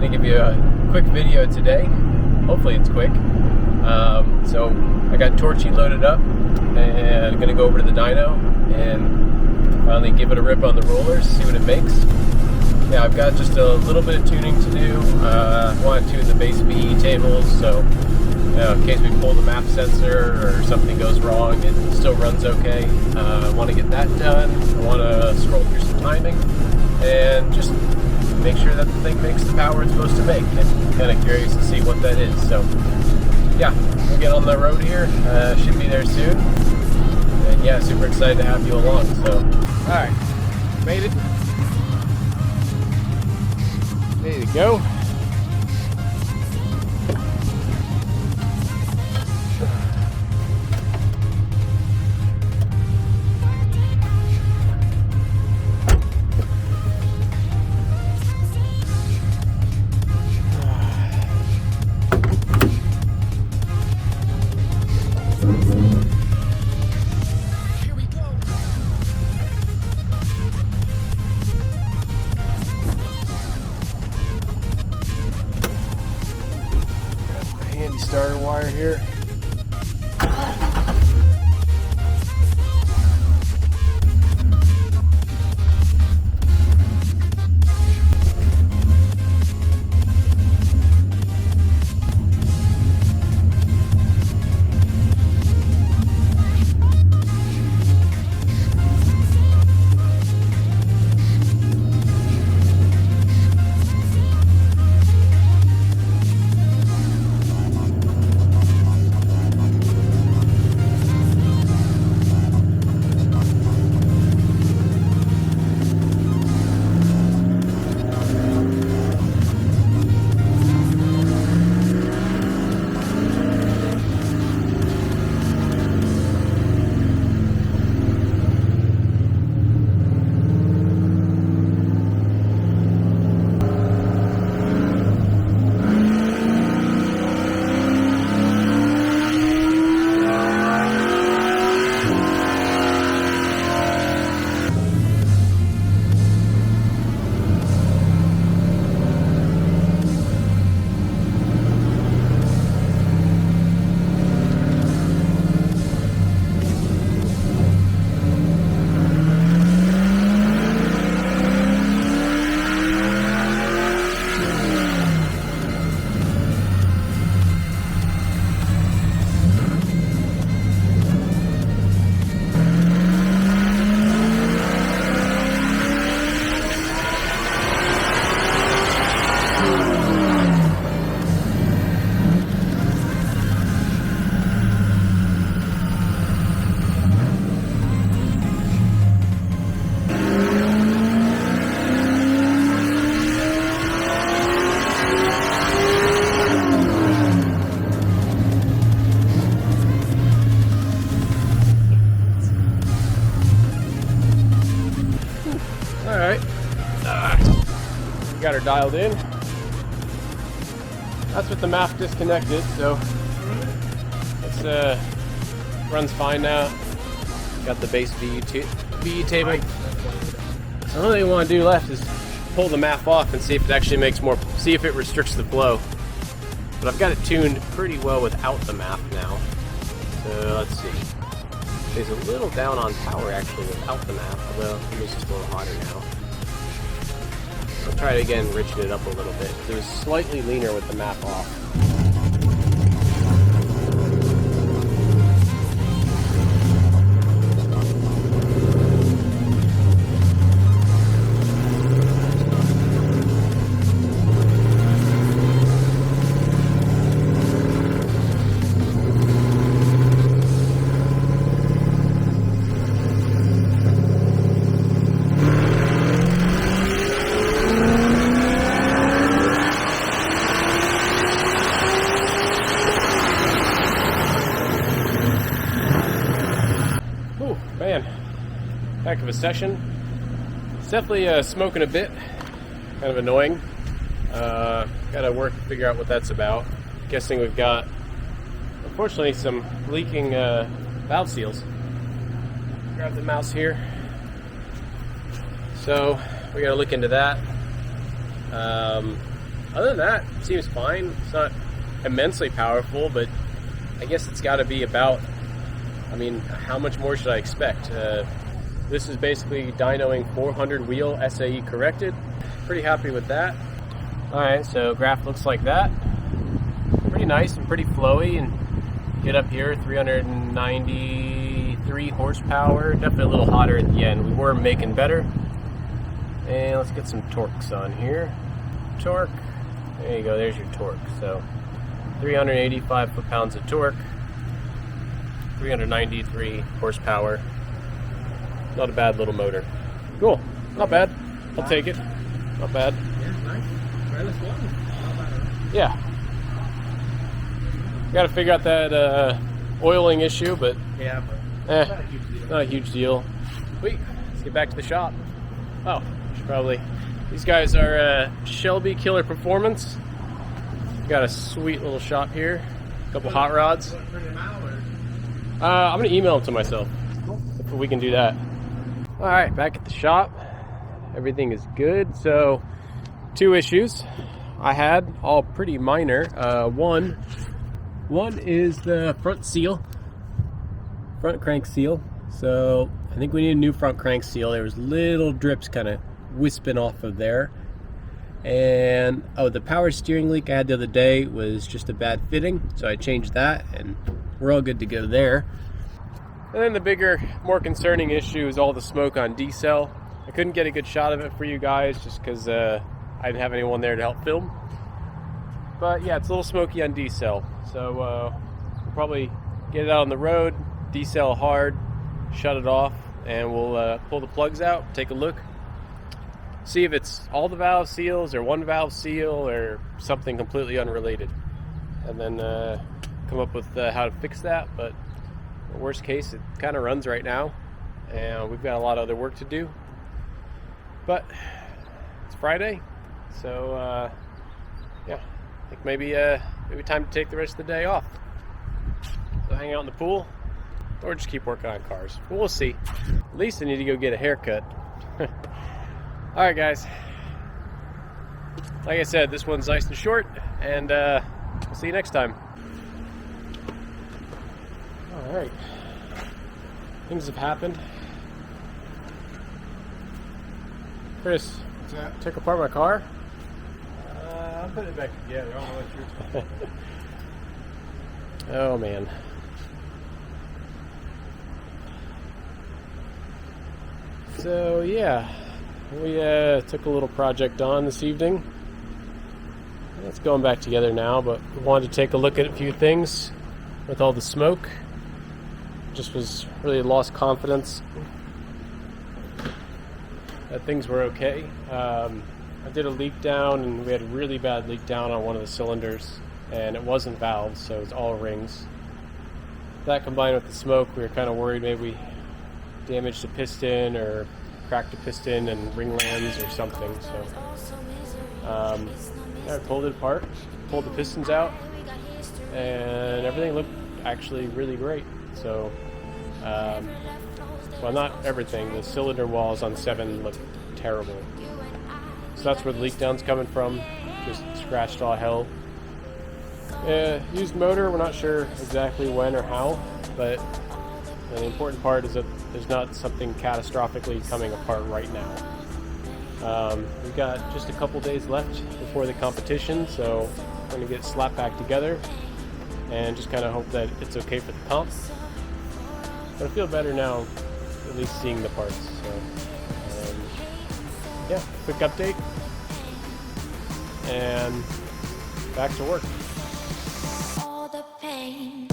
Gonna give you a quick video today. Hopefully it's quick. So I got Torchy loaded up and gonna go over to the dyno and finally give it a rip on the rollers, see what it makes. Yeah, I've got just a little bit of tuning to do. I want to tune the base VE tables, so in case we pull the map sensor or something goes wrong, it still runs okay. I want to get that done. I want to scroll through some timing and just make sure that the thing makes the power it's supposed to make. I'm kind of curious to see what that is. So yeah, we'll get on the road here. Should be there soon. And yeah, super excited to have you along. So, alright, made it. Ready to go. Handy starter wire here. Got her dialed in. That's with the map disconnected, so it's runs fine now. Got the base VE table. So the only thing I want to do left is pull the map off and see if it actually makes more, see if it restricts the flow. But I've got it tuned pretty well without the map now. So let's see. It's a little down on power actually without the map, although it was just a little hotter now. I'll try it again, enriching it up a little bit. It was slightly leaner with the map off. Heck of a session. It's definitely smoking a bit. Kind of annoying. Gotta figure out what that's about. Guessing we've got, unfortunately, some leaking valve seals. Grab the mouse here. So we gotta look into that. other than that, it seems fine. It's not immensely powerful, but I guess it's got to be about, I mean, how much more should I expect? This is basically dynoing 400 wheel SAE corrected. Pretty happy with that. Alright, so graph looks like that. Pretty nice and pretty flowy, and get up here, 393 horsepower. Definitely a little hotter at the end. We were making better. And let's get some torques on here. Torque. There you go, there's your torque. So 385 foot-pounds of torque. 393 horsepower. Not a bad little motor. Cool. Not bad. I'll take it. Not bad. Yeah, nice. Yeah. Got to figure out that oiling issue, but Yeah, but not a huge deal. Wait, let's get back to the shop. Oh, should probably. These guys are Shelby Killer Performance. Got a sweet little shop here. A couple hot rods. I'm gonna email them to myself if we can do that. All right, back at the shop. Everything is good. So, 2 issues I had, all pretty minor. One is the front seal, front crank seal. So I think we need a new front crank seal. There was little drips kind of wisping off of there. And the power steering leak I had the other day was just a bad fitting, so I changed that, and we're all good to go there. And then the bigger, more concerning issue is all the smoke on D-cell. I couldn't get a good shot of it for you guys just because I didn't have anyone there to help film. But yeah, it's a little smoky on D-cell. So we'll probably get it out on the road, D-cell hard, shut it off, and we'll pull the plugs out, take a look, see if it's all the valve seals or one valve seal or something completely unrelated. And then come up with how to fix that. But worst case, it kind of runs right now, and we've got a lot of other work to do. But it's Friday, so yeah, I think maybe time to take the rest of the day off. So hang out in the pool, or just keep working on cars. We'll see. At least I need to go get a haircut. All right, guys. Like I said, this one's nice and short, and we'll see you next time. All right. Things have happened. Chris, took apart my car. I'm putting it back together. I don't know what you're Oh man. So yeah, we took a little project on this evening. It's going back together now, but we wanted to take a look at a few things with all the smoke. Just was really lost confidence that things were okay. I did a leak down, and we had a really bad leak down on one of the cylinders, and it wasn't valves, so it's all rings. That combined with the smoke, we were kind of worried maybe we damaged the piston or cracked the piston and ring lands or something. So yeah, I pulled it apart, pulled the pistons out, and everything looked actually really great. So well, not everything. The cylinder walls on 7 look terrible. So that's where the leak down's coming from. Just scratched all hell. Used motor, we're not sure exactly when or how, but the important part is that there's not something catastrophically coming apart right now. We've got just a couple days left before the competition, so we're going to get it slapped back together and just kind of hope that it's okay for the comp. But I feel better now, at least seeing the parts. So, yeah, quick update, and back to work. All the pain